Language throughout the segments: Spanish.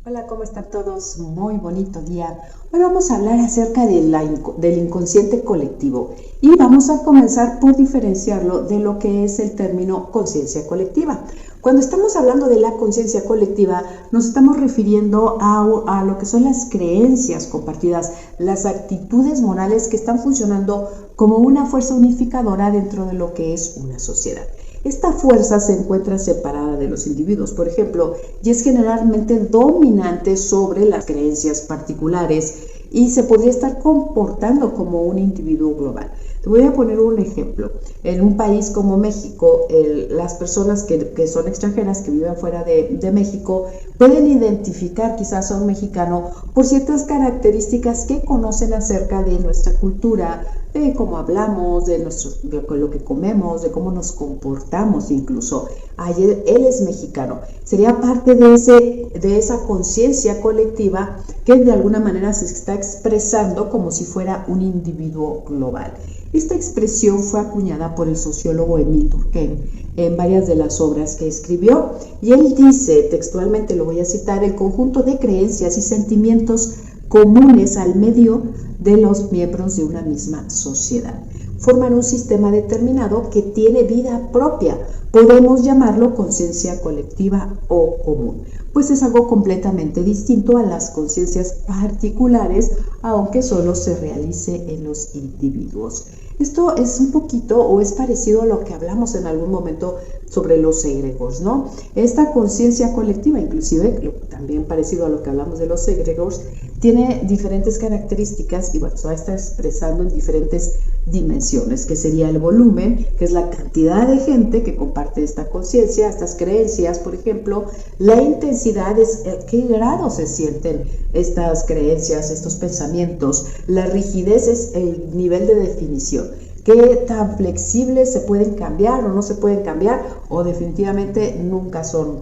Hola, ¿cómo están todos? Muy bonito día. Hoy vamos a hablar acerca del inconsciente colectivo y vamos a comenzar por diferenciarlo de lo que es el término conciencia colectiva. Cuando estamos hablando de la conciencia colectiva, nos estamos refiriendo a lo que son las creencias compartidas, las actitudes morales que están funcionando como una fuerza unificadora dentro de lo que es una sociedad. Esta fuerza se encuentra separada de los individuos, por ejemplo, y es generalmente dominante sobre las creencias particulares y se podría estar comportando como un individuo global. Te voy a poner un ejemplo. En un país como México, las personas que son extranjeras, que viven fuera de México, pueden identificar quizás a un mexicano por ciertas características que conocen acerca de nuestra cultura, de cómo hablamos, de lo que comemos, de cómo nos comportamos incluso. Él es mexicano. Sería parte de esa conciencia colectiva que de alguna manera se está expresando como si fuera un individuo global. Esta expresión fue acuñada por el sociólogo Émile Durkheim en varias de las obras que escribió, y él dice, textualmente lo voy a citar: el conjunto de creencias y sentimientos comunes al medio de los miembros de una misma sociedad forman un sistema determinado que tiene vida propia. Podemos llamarlo conciencia colectiva o común, pues es algo completamente distinto a las conciencias particulares, aunque solo se realice en los individuos. Esto es un poquito o es parecido a lo que hablamos en algún momento sobre los egregores, ¿no? Esta conciencia colectiva, inclusive, también parecido a lo que hablamos de los egregores, tiene diferentes características y bueno, se va a estar expresando en diferentes dimensiones, que sería el volumen, que es la cantidad de gente que comparte esta conciencia, estas creencias, por ejemplo. La intensidad es qué grado se sienten estas creencias, estos pensamientos. La rigidez es el nivel de definición. ¿Qué tan flexibles se pueden cambiar o no se pueden cambiar? O definitivamente nunca son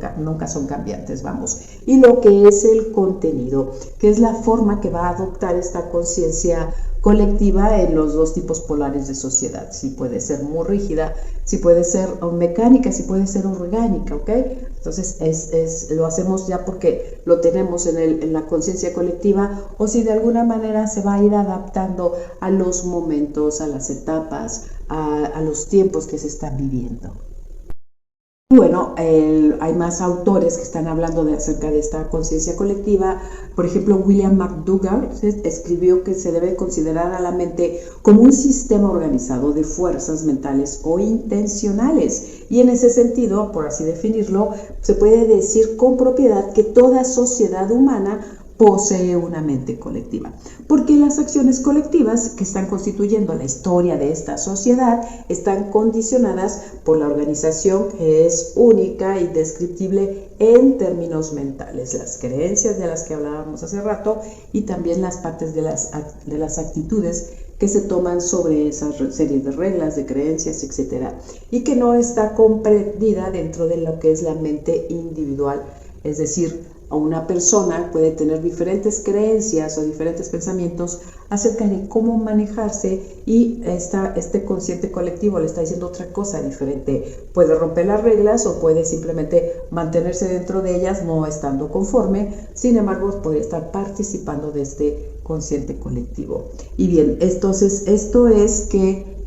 cambiantes, vamos. Y lo que es el contenido, que es la forma que va a adoptar esta conciencia colectiva en los dos tipos polares de sociedad. Si puede ser muy rígida, si puede ser mecánica, si puede ser orgánica, ¿ok? Entonces lo hacemos ya porque lo tenemos en la conciencia colectiva, o si de alguna manera se va a ir adaptando a los momentos, a las etapas, a los tiempos que se están viviendo. Bueno, hay más autores que están hablando acerca de esta conciencia colectiva. Por ejemplo, William McDougall escribió que se debe considerar a la mente como un sistema organizado de fuerzas mentales o intencionales. Y en ese sentido, por así definirlo, se puede decir con propiedad que toda sociedad humana posee una mente colectiva, porque las acciones colectivas que están constituyendo la historia de esta sociedad están condicionadas por la organización, que es única y descriptible en términos mentales, las creencias de las que hablábamos hace rato y también las partes de las actitudes que se toman sobre esa serie de reglas, de creencias, etcétera, y que no está comprendida dentro de lo que es la mente individual. Es decir, una persona puede tener diferentes creencias o diferentes pensamientos acerca de cómo manejarse, y este consciente colectivo le está diciendo otra cosa diferente. Puede romper las reglas o puede simplemente mantenerse dentro de ellas, no estando conforme. Sin embargo, puede estar participando de este consciente colectivo. Y bien, entonces esto es que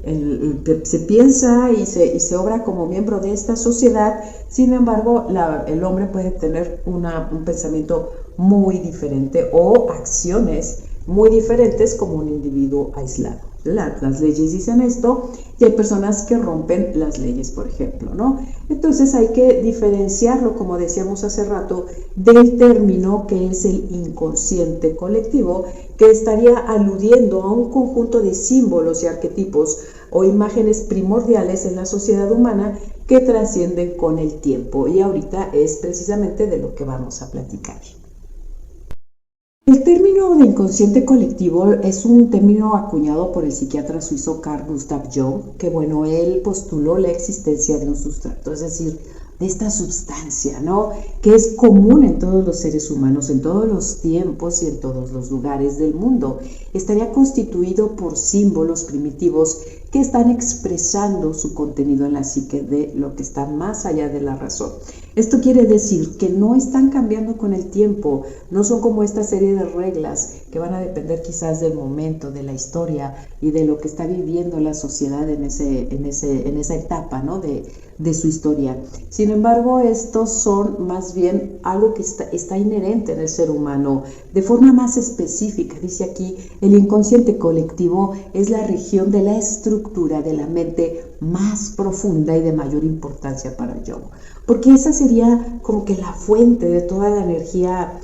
se piensa y se obra como miembro de esta sociedad. Sin embargo, el hombre puede tener un pensamiento muy diferente o acciones muy diferentes como un individuo aislado. Las leyes dicen esto y hay personas que rompen las leyes, por ejemplo, ¿no? Entonces hay que diferenciarlo, como decíamos hace rato, del término que es el inconsciente colectivo, que estaría aludiendo a un conjunto de símbolos y arquetipos o imágenes primordiales en la sociedad humana que trascienden con el tiempo, y ahorita es precisamente de lo que vamos a platicar. El término de inconsciente colectivo es un término acuñado por el psiquiatra suizo Carl Gustav Jung, que bueno, él postuló la existencia de un sustrato, es decir, de esta sustancia, ¿no?, que es común en todos los seres humanos, en todos los tiempos y en todos los lugares del mundo. Estaría constituido por símbolos primitivos que están expresando su contenido en la psique de lo que está más allá de la razón. Esto quiere decir que no están cambiando con el tiempo, no son como esta serie de reglas que van a depender quizás del momento, de la historia y de lo que está viviendo la sociedad en esa etapa, ¿no? de su historia. Sin embargo, estos son más bien algo que está inherente en el ser humano de forma más específica. Dice aquí, el inconsciente colectivo es la región de la estructura de la mente más profunda y de mayor importancia para Jung, porque esa sería como que la fuente de toda la energía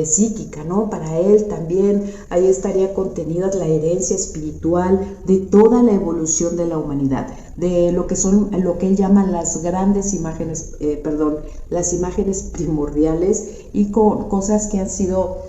psíquica, ¿no? Para él también ahí estaría contenida la herencia espiritual de toda la evolución de la humanidad, de lo que él llama las grandes imágenes, las imágenes primordiales y cosas que han sido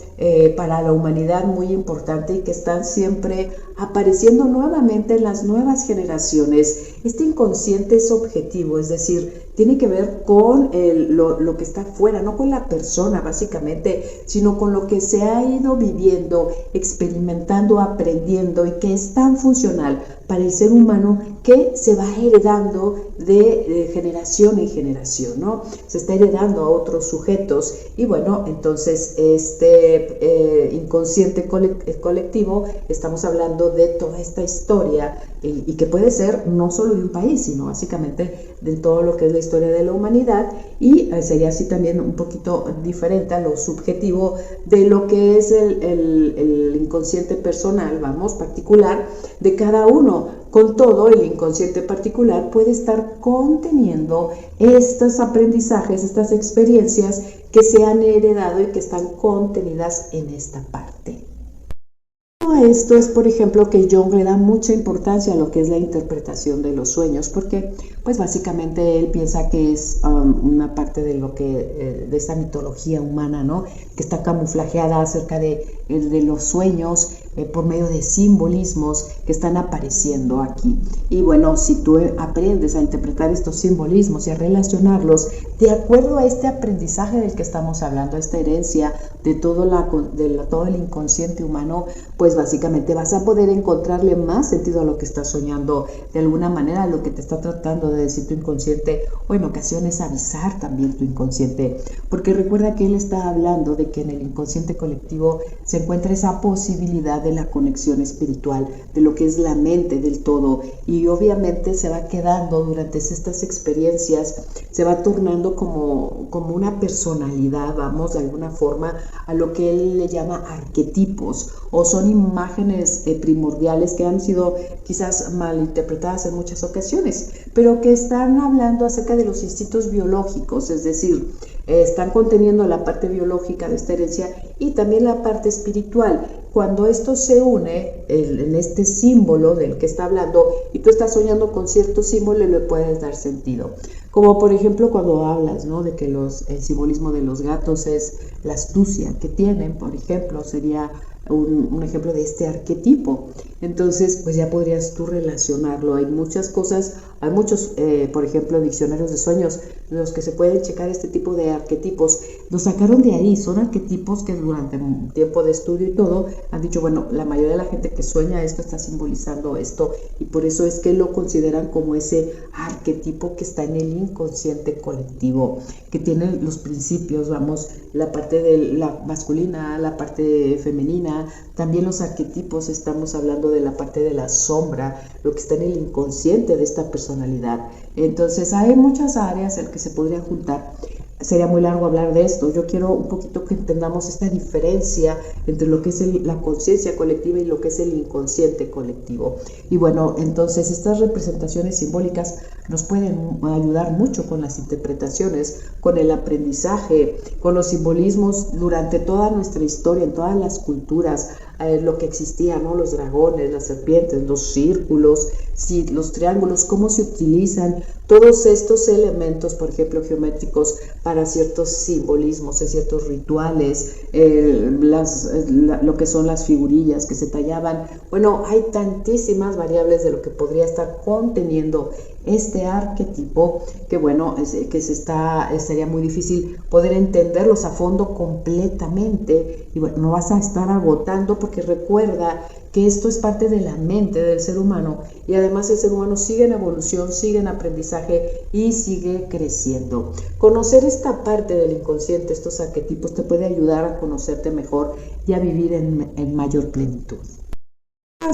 para la humanidad muy importante y que están siempre apareciendo nuevamente en las nuevas generaciones. Este inconsciente es objetivo, es decir, tiene que ver con lo que está afuera, no con la persona básicamente, sino con lo que se ha ido viviendo, experimentando, aprendiendo y que es tan funcional para el ser humano que se va heredando de generación en generación, ¿no? Se está heredando a otros sujetos y bueno, entonces este inconsciente colectivo, estamos hablando de toda esta historia y que puede ser no solo de un país, sino básicamente de todo lo que es la historia de la humanidad y sería así también un poquito diferente a lo subjetivo de lo que es el inconsciente personal, particular de cada uno. Con todo, el inconsciente particular puede estar conteniendo estos aprendizajes, estas experiencias que se han heredado y que están contenidas en esta parte. Esto es, por ejemplo, que Jung le da mucha importancia a lo que es la interpretación de los sueños, porque pues básicamente él piensa que es una parte de lo que de esta mitología humana, ¿no? Que está camuflajeada acerca de los sueños por medio de simbolismos que están apareciendo aquí. Y bueno, si tú aprendes a interpretar estos simbolismos y a relacionarlos de acuerdo a este aprendizaje del que estamos hablando, esta herencia de todo el inconsciente humano, pues básicamente vas a poder encontrarle más sentido a lo que estás soñando, de alguna manera a lo que te está tratando de decir tu inconsciente, o en ocasiones avisar también tu inconsciente, porque recuerda que él está hablando de que en el inconsciente colectivo se encuentra esa posibilidad de la conexión espiritual, de lo que es la mente del todo, y obviamente se va quedando durante estas experiencias, se va tornando como una personalidad, de alguna forma, a lo que él le llama arquetipos, o son imágenes primordiales que han sido quizás malinterpretadas en muchas ocasiones, pero que están hablando acerca de los instintos biológicos, es decir, están conteniendo la parte biológica de esta herencia y también la parte espiritual. Cuando esto se une en este símbolo del que está hablando y tú estás soñando con cierto símbolo, le puedes dar sentido. Como por ejemplo cuando hablas, ¿no? De que el simbolismo de los gatos es la astucia que tienen, por ejemplo, sería un ejemplo de este arquetipo. Entonces, pues ya podrías tú relacionarlo. Hay muchas cosas, hay muchos, por ejemplo, diccionarios de sueños, los que se pueden checar este tipo de arquetipos. Los sacaron de ahí, son arquetipos que durante un tiempo de estudio y todo, han dicho, bueno, la mayoría de la gente que sueña esto está simbolizando esto, y por eso es que lo consideran como ese arquetipo que está en el inconsciente colectivo, que tiene los principios, la parte de la masculina, la parte femenina, también los arquetipos, estamos hablando de la parte de la sombra, lo que está en el inconsciente de esta personalidad. Entonces hay muchas áreas en que se podrían juntar. Sería muy largo hablar de esto. Yo quiero un poquito que entendamos esta diferencia entre lo que es la conciencia colectiva y lo que es el inconsciente colectivo. Y bueno, entonces estas representaciones simbólicas nos pueden ayudar mucho con las interpretaciones, con el aprendizaje, con los simbolismos durante toda nuestra historia, en todas las culturas, lo que existía, ¿no? Los dragones, las serpientes, los círculos, los triángulos, cómo se utilizan todos estos elementos, por ejemplo, geométricos, para ciertos simbolismos, ciertos rituales, lo que son las figurillas que se tallaban. Bueno, hay tantísimas variables de lo que podría estar conteniendo este arquetipo que bueno, sería muy difícil poder entenderlos a fondo completamente y bueno, no vas a estar agotando porque recuerda que esto es parte de la mente del ser humano y además el ser humano sigue en evolución, sigue en aprendizaje y sigue creciendo. Conocer esta parte del inconsciente, estos arquetipos, te puede ayudar a conocerte mejor y a vivir en mayor plenitud.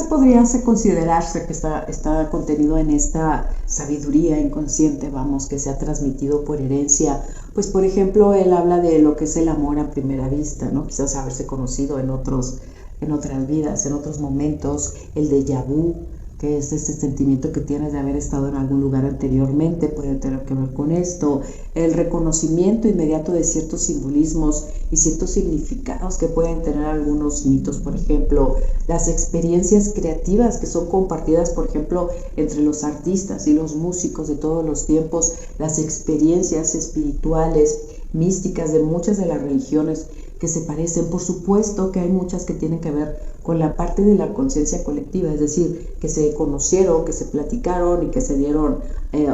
Podría considerarse que está contenido en esta sabiduría inconsciente, vamos, que se ha transmitido por herencia. Pues por ejemplo, él habla de lo que es el amor a primera vista, ¿no? Quizás haberse conocido en otras vidas, en otros momentos, el déjà vu, que es este sentimiento que tienes de haber estado en algún lugar anteriormente, puede tener que ver con esto, el reconocimiento inmediato de ciertos simbolismos y ciertos significados que pueden tener algunos mitos, por ejemplo, las experiencias creativas que son compartidas, por ejemplo, entre los artistas y los músicos de todos los tiempos, las experiencias espirituales, místicas de muchas de las religiones que se parecen. Por supuesto que hay muchas que tienen que ver con la parte de la conciencia colectiva, es decir, que se conocieron, que se platicaron y que se dieron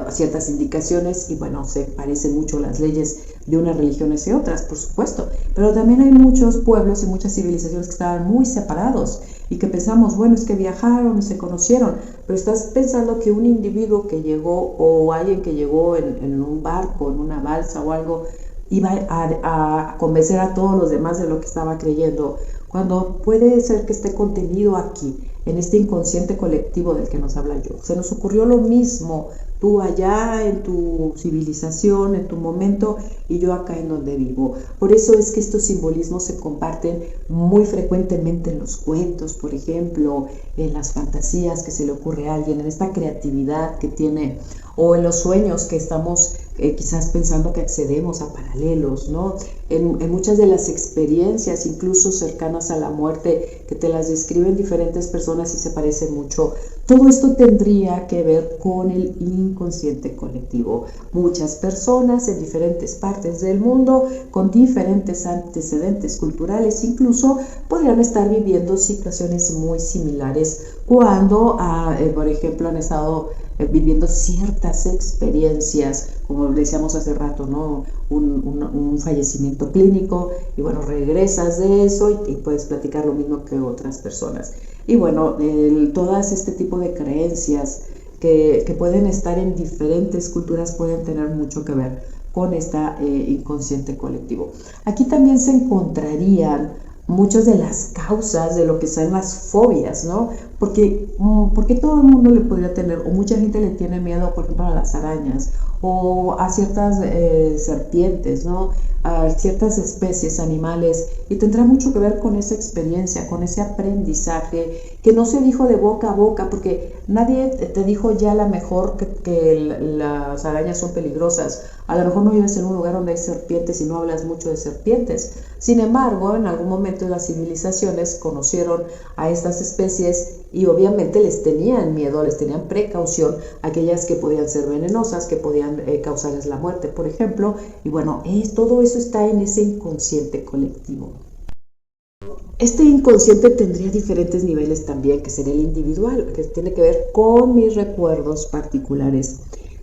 ciertas indicaciones y bueno, se parecen mucho las leyes de unas religiones y otras, por supuesto, pero también hay muchos pueblos y muchas civilizaciones que estaban muy separados y que pensamos, bueno, es que viajaron y se conocieron, pero estás pensando que un individuo que llegó o alguien que llegó en un barco, en una balsa o algo, iba a convencer a todos los demás de lo que estaba creyendo, cuando puede ser que esté contenido aquí, en este inconsciente colectivo del que nos habla Jung. Se nos ocurrió lo mismo, tú allá en tu civilización, en tu momento, y yo acá en donde vivo. Por eso es que estos simbolismos se comparten muy frecuentemente en los cuentos, por ejemplo, en las fantasías que se le ocurre a alguien, en esta creatividad que tiene, o en los sueños que estamos quizás pensando que accedemos a paralelos, ¿no? En muchas de las experiencias, incluso cercanas a la muerte, que te las describen diferentes personas y se parecen mucho. Todo esto tendría que ver con el inconsciente colectivo. Muchas personas en diferentes partes del mundo, con diferentes antecedentes culturales, incluso podrían estar viviendo situaciones muy similares cuando, por ejemplo, han estado viviendo ciertas experiencias, como decíamos hace rato, ¿no? Un fallecimiento clínico, y bueno, regresas de eso y puedes platicar lo mismo que otras personas. Y bueno, todas este tipo de creencias que pueden estar en diferentes culturas pueden tener mucho que ver con esta inconsciente colectivo. Aquí también se encontrarían muchas de las causas de lo que son las fobias, ¿no? Porque todo el mundo le podría tener, o mucha gente le tiene miedo, por ejemplo, a las arañas, o a ciertas serpientes, ¿no? A ciertas especies animales, y tendrá mucho que ver con esa experiencia, con ese aprendizaje que no se dijo de boca a boca, porque nadie te dijo ya a lo mejor que las arañas son peligrosas. A lo mejor no vives en un lugar donde hay serpientes y no hablas mucho de serpientes. Sin embargo, en algún momento las civilizaciones conocieron a estas especies y obviamente les tenían miedo, les tenían precaución a aquellas que podían ser venenosas, que podían causarles la muerte, por ejemplo. Y bueno, todo eso está en ese inconsciente colectivo. Este inconsciente tendría diferentes niveles también, que sería el individual, que tiene que ver con mis recuerdos particulares.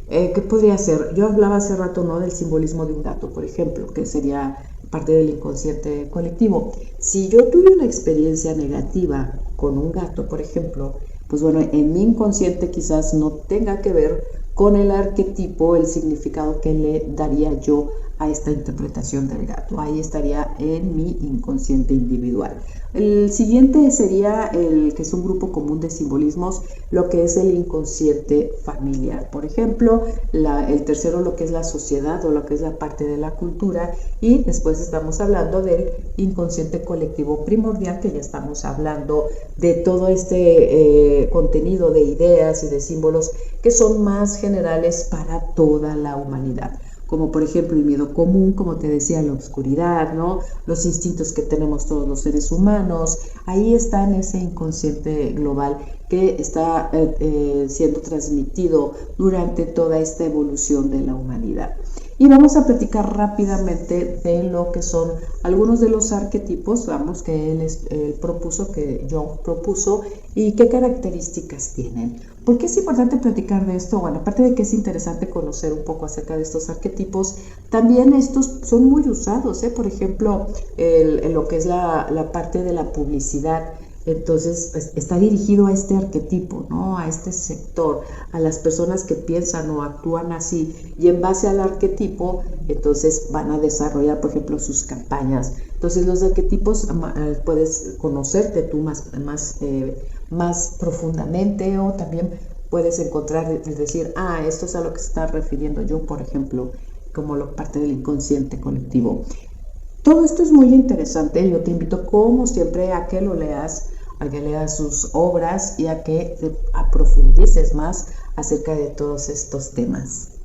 ¿Qué podría ser? Yo hablaba hace rato, ¿no?, del simbolismo de un gato, por ejemplo, que sería parte del inconsciente colectivo. Si yo tuve una experiencia negativa con un gato, por ejemplo, pues bueno, en mi inconsciente quizás no tenga que ver con el arquetipo, el significado que le daría yo a esta interpretación del gato. Ahí estaría en mi inconsciente individual. El siguiente sería el que es un grupo común de simbolismos, lo que es el inconsciente familiar. Por ejemplo, el tercero, lo que es la sociedad o lo que es la parte de la cultura, y después estamos hablando del inconsciente colectivo primordial, que ya estamos hablando de todo este contenido de ideas y de símbolos que son más generales para toda la humanidad, como por ejemplo el miedo común, como te decía, la oscuridad, ¿no? Los instintos que tenemos todos los seres humanos. Ahí está en ese inconsciente global que está siendo transmitido durante toda esta evolución de la humanidad. Y vamos a platicar rápidamente de lo que son algunos de los arquetipos, vamos, que él propuso, que Jung propuso, y qué características tienen. ¿Por qué es importante platicar de esto? Bueno, aparte de que es interesante conocer un poco acerca de estos arquetipos, también estos son muy usados, por ejemplo, en lo que es la parte de la publicidad. Entonces, pues, está dirigido a este arquetipo, ¿no? A este sector, a las personas que piensan o actúan así, y en base al arquetipo, entonces van a desarrollar, por ejemplo, sus campañas. Entonces, los arquetipos puedes conocerte tú más profundamente, o también puedes encontrar, es decir, esto es a lo que se está refiriendo yo, por ejemplo, como parte del inconsciente colectivo. Todo esto es muy interesante. Yo te invito, como siempre, a que lo leas, a que leas sus obras y a que profundices más acerca de todos estos temas.